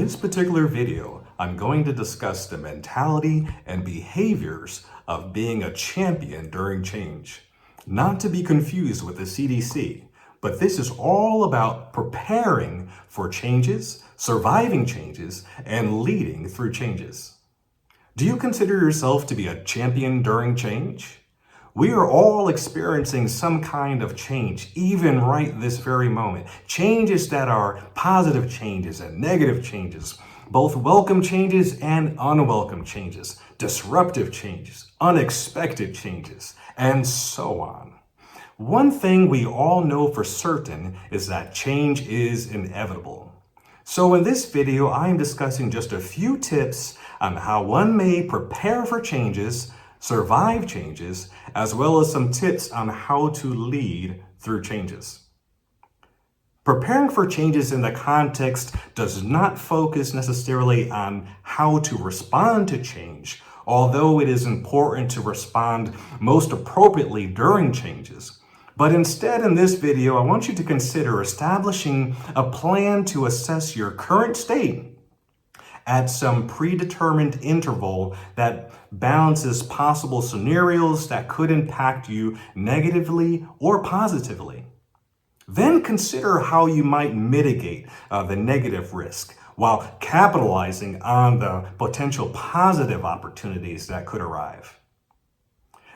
this particular video, I'm going to discuss the mentality and behaviors of being a champion during change. Not to be confused with the CDC, but this is all about preparing for changes, surviving changes, and leading through changes. Do you consider yourself to be a champion during change? We are all experiencing some kind of change, even right this very moment. Changes that are positive changes and negative changes, both welcome changes and unwelcome changes, disruptive changes, unexpected changes, and so on. One thing we all know for certain is that change is inevitable. So in this video, I am discussing just a few tips on how one may prepare for changes, survive changes, as well as some tips on how to lead through changes. Preparing for changes in the context does not focus necessarily on how to respond to change, although it is important to respond most appropriately during changes. But instead, in this video, I want you to consider establishing a plan to assess your current state at some predetermined interval that balances possible scenarios that could impact you negatively or positively. Then consider how you might mitigate the negative risk while capitalizing on the potential positive opportunities that could arrive.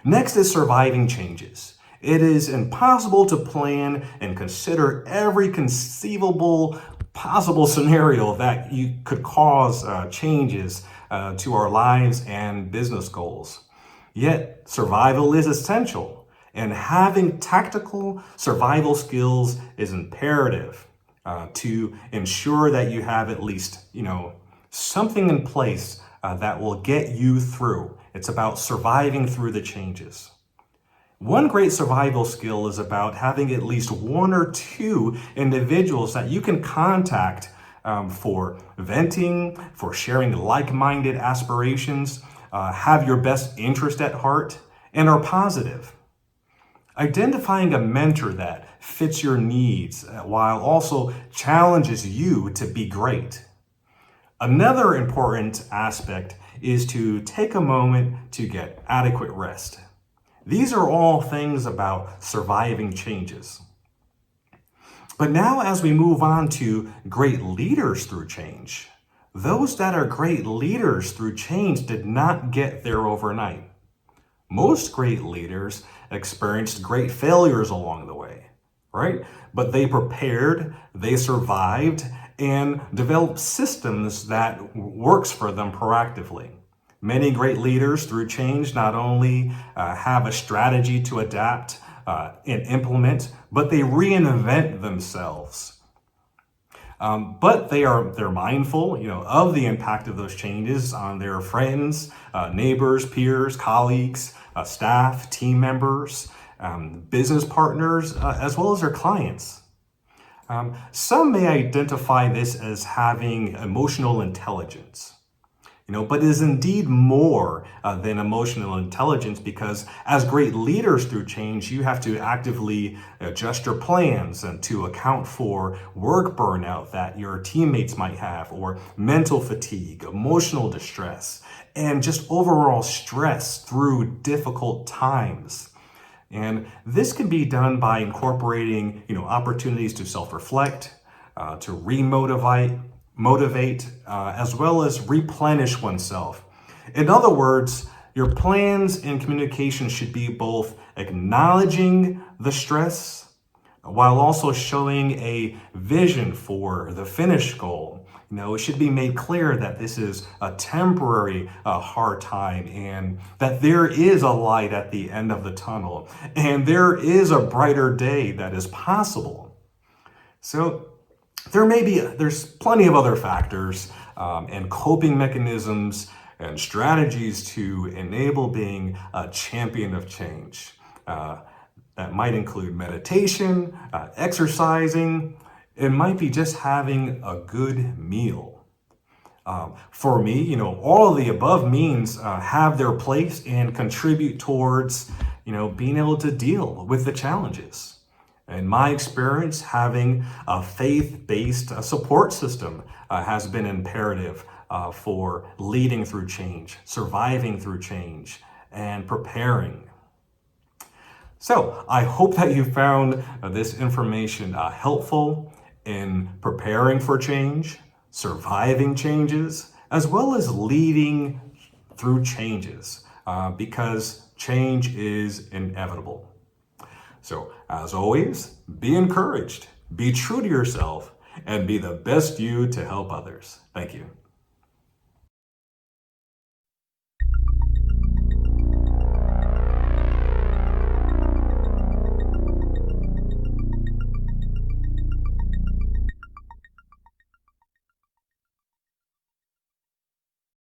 Next is surviving changes. It is impossible to plan and consider every conceivable possible scenario that you could cause changes to our lives and business goals. Yet survival is essential, and having tactical survival skills is imperative to ensure that you have at least, something in place that will get you through. It's about surviving through the changes. One great survival skill is about having at least one or two individuals that you can contact for venting, for sharing like-minded aspirations, have your best interest at heart, and are positive. Identifying a mentor that fits your needs while also challenges you to be great. Another important aspect is to take a moment to get adequate rest. These are all things about surviving changes. But now as we move on to great leaders through change, those that are great leaders through change did not get there overnight. Most great leaders experienced great failures along the way, right? But they prepared, they survived, and developed systems that works for them proactively. Many great leaders through change not only have a strategy to adapt and implement, but they reinvent themselves. But they're mindful, of the impact of those changes on their friends, neighbors, peers, colleagues, staff, team members, business partners, as well as their clients. Some may identify this as having emotional intelligence. But it is indeed more than emotional intelligence, because as great leaders through change, you have to actively adjust your plans and to account for work burnout that your teammates might have, or mental fatigue, emotional distress, and just overall stress through difficult times. And this can be done by incorporating, opportunities to self-reflect, to motivate, as well as replenish oneself. In other words, your plans and communication should be both acknowledging the stress while also showing a vision for the finished goal. It should be made clear that this is a temporary hard time, and that there is a light at the end of the tunnel, and there is a brighter day that is possible. So there's plenty of other factors and coping mechanisms and strategies to enable being a champion of change. That might include meditation, exercising. It might be just having a good meal. For me, all of the above means have their place and contribute towards, being able to deal with the challenges. In my experience, having a faith-based support system has been imperative for leading through change, surviving through change, and preparing. So I hope that you found this information helpful in preparing for change, surviving changes, as well as leading through changes, because change is inevitable. So, as always, be encouraged, be true to yourself, and be the best you to help others. Thank you.